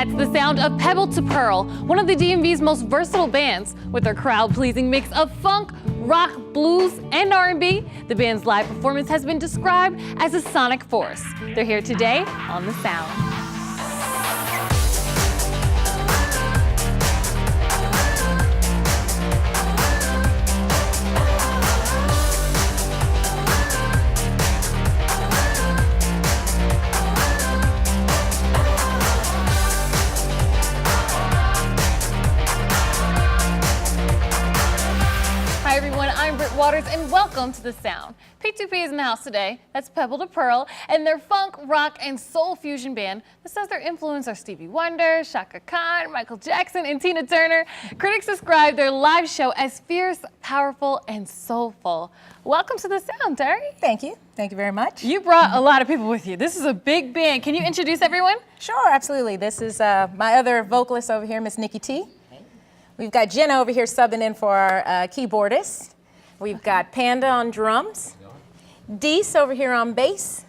That's the sound of Pebble to Pearl, one of the DMV's most versatile bands. With their crowd-pleasing mix of funk, rock, blues, and R&B, the band's live performance has been described as a sonic force. They're here today on The Sound. Waters, and welcome to The Sound. P2P is in the house today. That's Pebble to Pearl, and their funk, rock, and soul fusion band that says their influence are Stevie Wonder, Chaka Khan, Michael Jackson, and Tina Turner. Critics describe their live show as fierce, powerful, and soulful. Welcome to The Sound, Terry. Thank you. Thank you very much. You brought a lot of people with you. This is a big band. Can you introduce everyone? Sure, absolutely. This is my other vocalist over here, Miss Nikki T. We've got Jenna over here subbing in for our keyboardist. We've got Panda on drums, Deese over here on bass,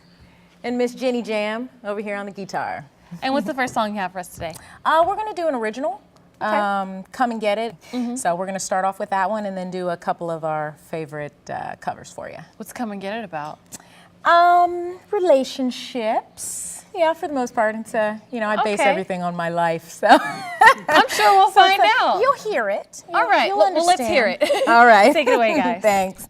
and Miss Jenny Jam over here on the guitar. And what's the first song you have for us today? We're gonna do an original, okay. Come and Get It. So we're gonna start off with that one and then do a couple of our favorite covers for you. What's Come and Get It about? Relationships. Yeah, for the most part, it's you know, I base everything on my life, so. I'm sure we'll find out. You'll hear it. All right, well, let's hear it. All right. Take it away, guys. Thanks.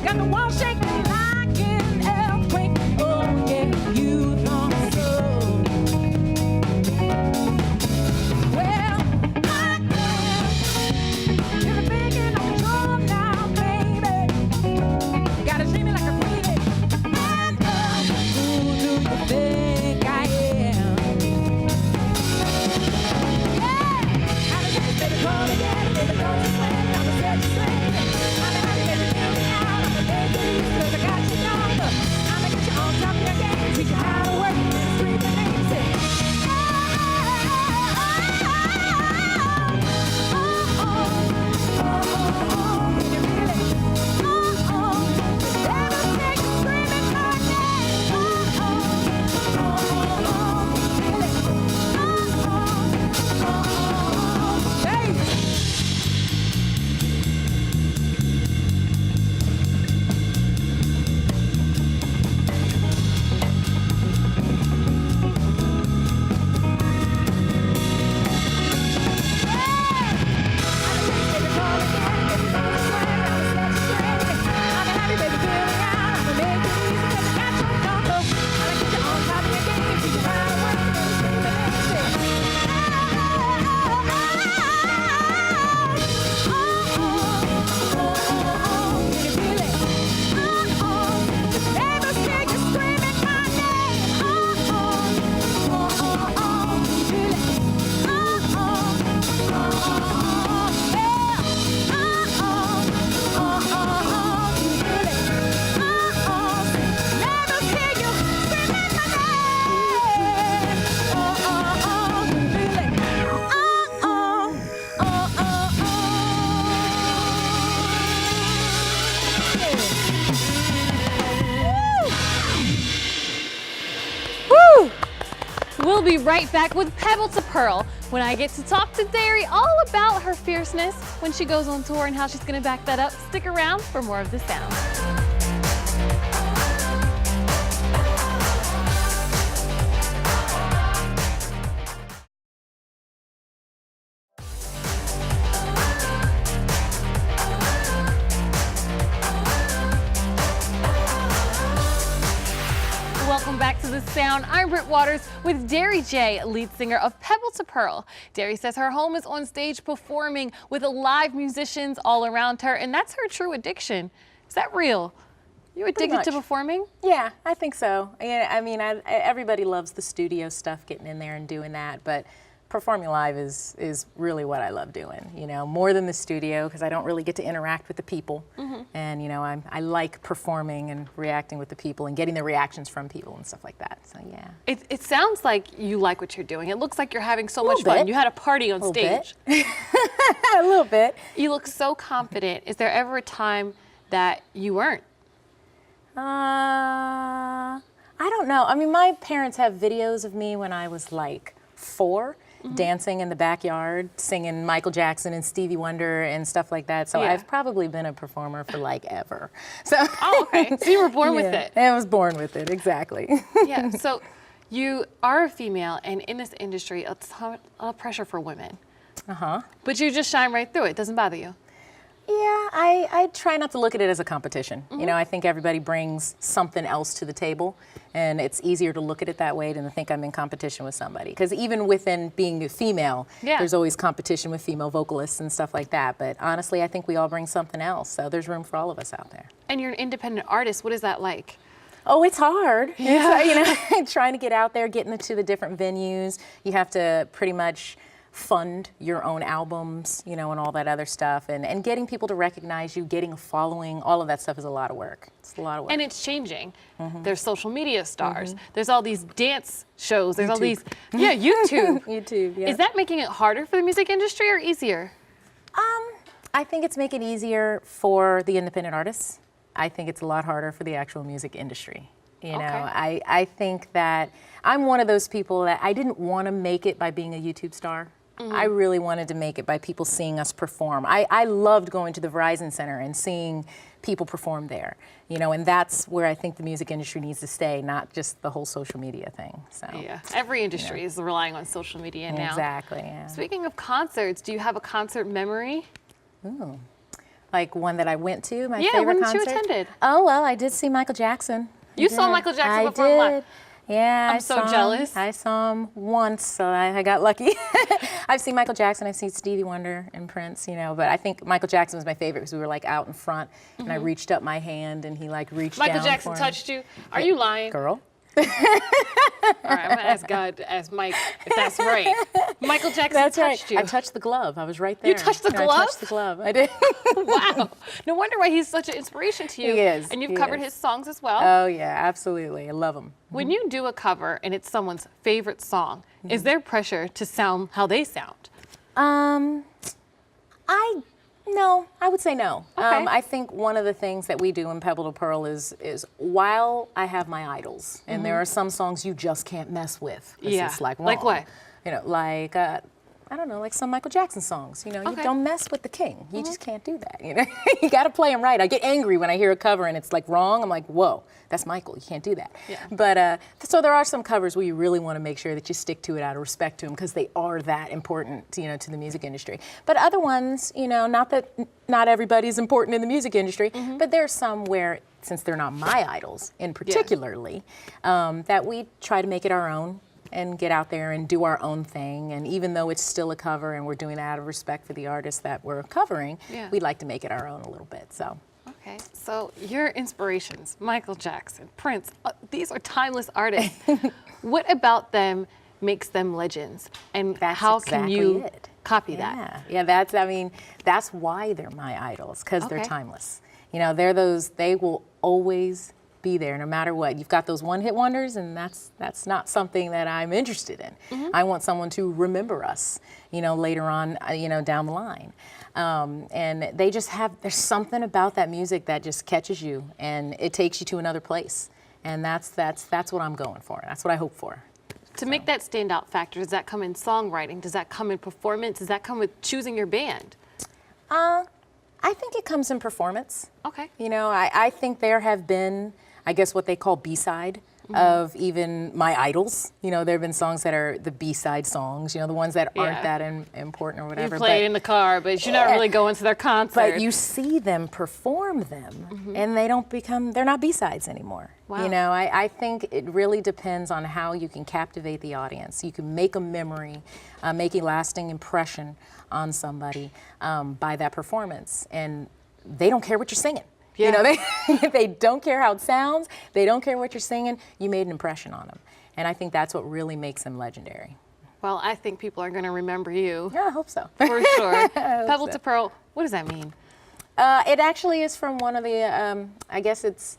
Got the wall shaking like We'll be right back with Pebble to Pearl when I get to talk to Derry all about her fierceness when she goes on tour and how she's going to back that up. Stick around for more of The Sound. Welcome back to The Sound. I'm Britt Waters with Derry J, lead singer of Pebble to Pearl. Derry says her home is on stage performing with live musicians all around her, and that's her true addiction. Is that real? You addicted to performing? Yeah, I think so. Yeah, I mean, everybody loves the studio stuff, getting in there and doing that, but performing live is really what I love doing, you know, more than the studio, because I don't really get to interact with the people. And, you know, I like performing and reacting with the people and getting the reactions from people and stuff like that. So, yeah. It sounds like you like what you're doing. It looks like you're having so much fun. You had a party on stage. A little bit. You look so confident. Is there ever a time that you weren't? I don't know. I mean, my parents have videos of me when I was like 4. Dancing in the backyard, singing Michael Jackson and Stevie Wonder and stuff like that. So I've probably been a performer for like ever. So oh, okay. So you were born with it. I was born with it, exactly. Yeah, so you are a female, and in this industry, it's a lot of pressure for women. But you just shine right through it. It doesn't bother you. Yeah, I try not to look at it as a competition. You know, I think everybody brings something else to the table, and it's easier to look at it that way than to think I'm in competition with somebody. Because even within being a female, there's always competition with female vocalists and stuff like that. But honestly, I think we all bring something else, so there's room for all of us out there. And you're an independent artist. What is that like? Oh, it's hard. Yeah. You know, trying to get out there, getting into the different venues. You have to pretty much fund your own albums, you know, and all that other stuff, and getting people to recognize you, getting a following, all of that stuff is a lot of work. It's a lot of work. And it's changing. There's social media stars. There's all these dance shows. There's all these, YouTube. YouTube, yeah. Is that making it harder for the music industry or easier? I think it's making it easier for the independent artists. I think it's a lot harder for the actual music industry. You know, I think that I'm one of those people that I didn't want to make it by being a YouTube star. I really wanted to make it by people seeing us perform. I loved going to the Verizon Center and seeing people perform there, you know, and that's where I think the music industry needs to stay, not just the whole social media thing. So yeah, every industry is relying on social media now. Exactly. Yeah. Speaking of concerts, do you have a concert memory? Ooh, like one that I went to, my favorite concert? Yeah, one you attended. Oh, well, I did see Michael Jackson. You saw Michael Jackson perform live? Yeah, I'm so jealous. I saw him once, so I got lucky. I've seen Michael Jackson, I've seen Stevie Wonder and Prince, you know, but I think Michael Jackson was my favorite because we were like out in front, and I reached up my hand and he like reached down Michael Jackson touched you? Are you lying? Girl. All right, I'm gonna ask God to ask Mike if that's right. Michael Jackson touched you. I touched the glove. I was right there. You touched the glove? I touched the glove. I did. Wow. No wonder why he's such an inspiration to you. He is. And you've covered his songs as well. Oh yeah, absolutely. I love him. When you do a cover and it's someone's favorite song, is there pressure to sound how they sound? No, I would say no. Okay. I think one of the things that we do in Pebble to Pearl is while I have my idols, and there are some songs you just can't mess with. It's like wrong. Like what? You know, like I don't know, like some Michael Jackson songs. You know, you don't mess with the king. You just can't do that. You know, you got to play him right. I get angry when I hear a cover and it's like wrong. I'm like, whoa, that's Michael. You can't do that. Yeah. But so there are some covers where you really want to make sure that you stick to it out of respect to them because they are that important, you know, to the music industry. But other ones, you know, not that not everybody's important in the music industry, but there's some where, since they're not my idols in particularly, that we try to make it our own and get out there and do our own thing. And even though it's still a cover and we're doing that out of respect for the artists that we're covering, we'd like to make it our own a little bit. So. Okay, so your inspirations, Michael Jackson, Prince, these are timeless artists. What about them makes them legends? And how can you copy that? Yeah, that's why they're my idols, because they're timeless. You know, they will always be there no matter what. You've got those one-hit wonders, and that's not something that I'm interested in. I want someone to remember us, you know, later on, you know, down the line. And they just there's something about that music that just catches you, and it takes you to another place. And that's what I'm going for. That's what I hope for. To make that standout factor, does that come in songwriting? Does that come in performance? Does that come with choosing your band? I think it comes in performance. Okay. You know, I think there have been, I guess, what they call B-side of even my idols. You know, there have been songs that are the B-side songs, you know, the ones that aren't that important or whatever. You play it in the car, but you're not really going to their concert. But you see them perform them, and they don't become, they're not B-sides anymore. Wow. You know, I think it really depends on how you can captivate the audience. You can make a memory, make a lasting impression on somebody by that performance, and they don't care what you're singing. Yeah. You know, they don't care how it sounds. They don't care what you're singing. You made an impression on them, and I think that's what really makes them legendary. Well, I think people are going to remember you. Yeah, I hope so. For sure. Pebble to Pearl, what does that mean? It actually is from one of the, I guess it's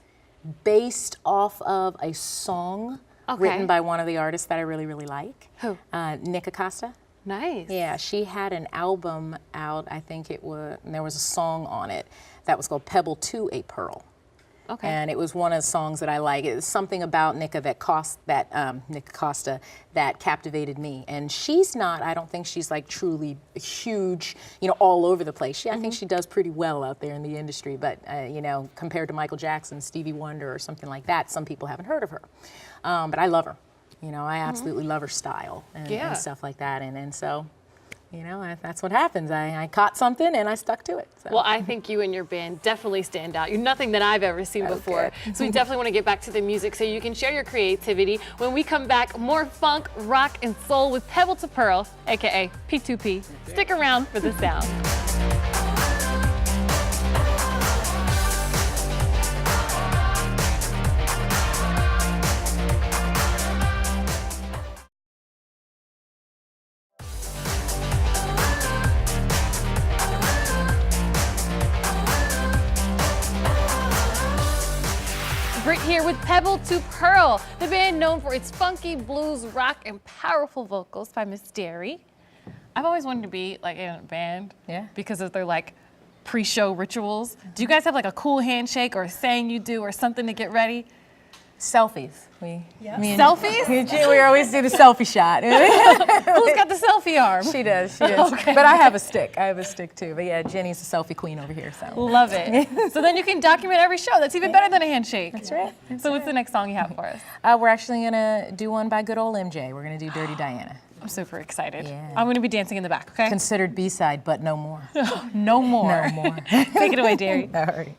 based off of a song written by one of the artists that I really, really like. Who? Nick Acosta. Nice. Yeah, she had an album out, I think it was, and there was a song on it that was called Pebble to a Pearl. Okay. And it was one of the songs that I like. It was something about Nick Acosta that captivated me. And she's not, I don't think she's like truly huge, you know, all over the place. I think she does pretty well out there in the industry, but you know, compared to Michael Jackson, Stevie Wonder, or something like that, some people haven't heard of her. But I love her. You know, I absolutely love her style and stuff like that. And so, you know, that's what happens. I caught something and I stuck to it. So. Well, I think you and your band definitely stand out. You're nothing that I've ever seen before. So we definitely want to get back to the music so you can share your creativity. When we come back, more funk, rock, and soul with Pebble to Pearl, aka P2P. Stick around for the sound. Here with Pebble to Pearl, the band known for its funky blues, rock, and powerful vocals by Miss Derry. I've always wanted to be like in a band because of their like pre-show rituals. Do you guys have like a cool handshake or a saying you do or something to get ready? Selfies. Selfies? We always do the selfie shot. Who's got the selfie arm? She does, she does. Okay. But I have a stick. I have a stick too. But yeah, Jenny's the selfie queen over here. So love it. So then you can document every show. That's even better than a handshake. That's right. So what's the next song you have for us? We're actually gonna do one by good old MJ. We're gonna do Dirty Diana. I'm super excited. Yeah. I'm gonna be dancing in the back, okay? Considered B-side, but no more. No more. No more. Take it away, Derry. All right.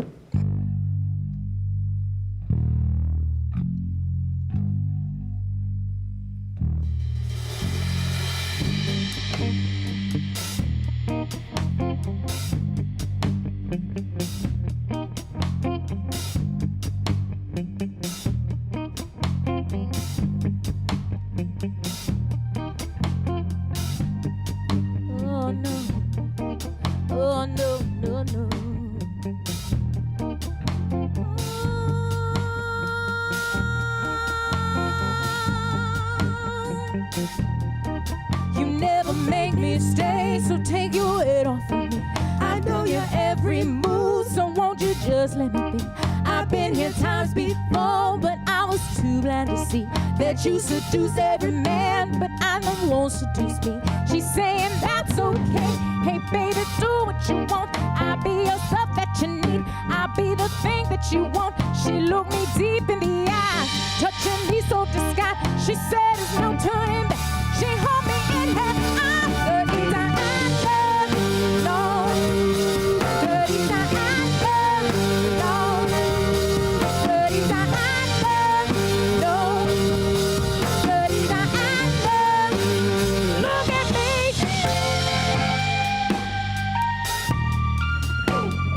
You never make me stay, so take your head off of me. I know your every move, so won't you just let me be? I've been here times before, but I was too blind to see that you seduce every man, but I know you won't seduce me. She's saying that's okay. Hey baby, do what you want. I'll be your stuff that you need. I'll be the thing that you want. She looked me deep in the eye, touching me so disguised. She said there's no turning back. She hold me in her arms. Dirty Diana, no. Dirty Diana, no. Dirty Diana, no. Dirty Diana, look at me.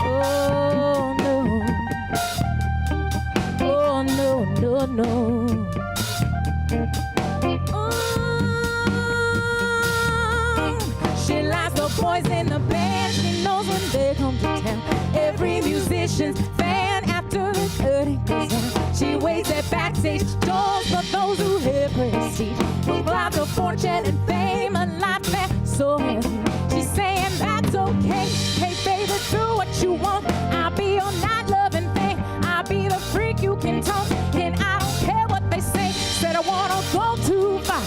Oh no. Oh no, no, no. She likes the boys in the band. She knows when they come to town. Every musician's fan after the curtain goes down. She waits at backstage doors for those who hear prestige, who clouds of fortune and fame, a life that's so heavy. She's saying that's okay. Hey baby, do what you want. I'll be your night loving thing. I'll be the freak you can talk, and I don't care what they say. Said I wanna go too far.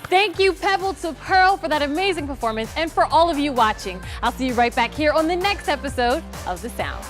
Thank you, Pebble to Pearl, for that amazing performance, and for all of you watching. I'll see you right back here on the next episode of The Sound.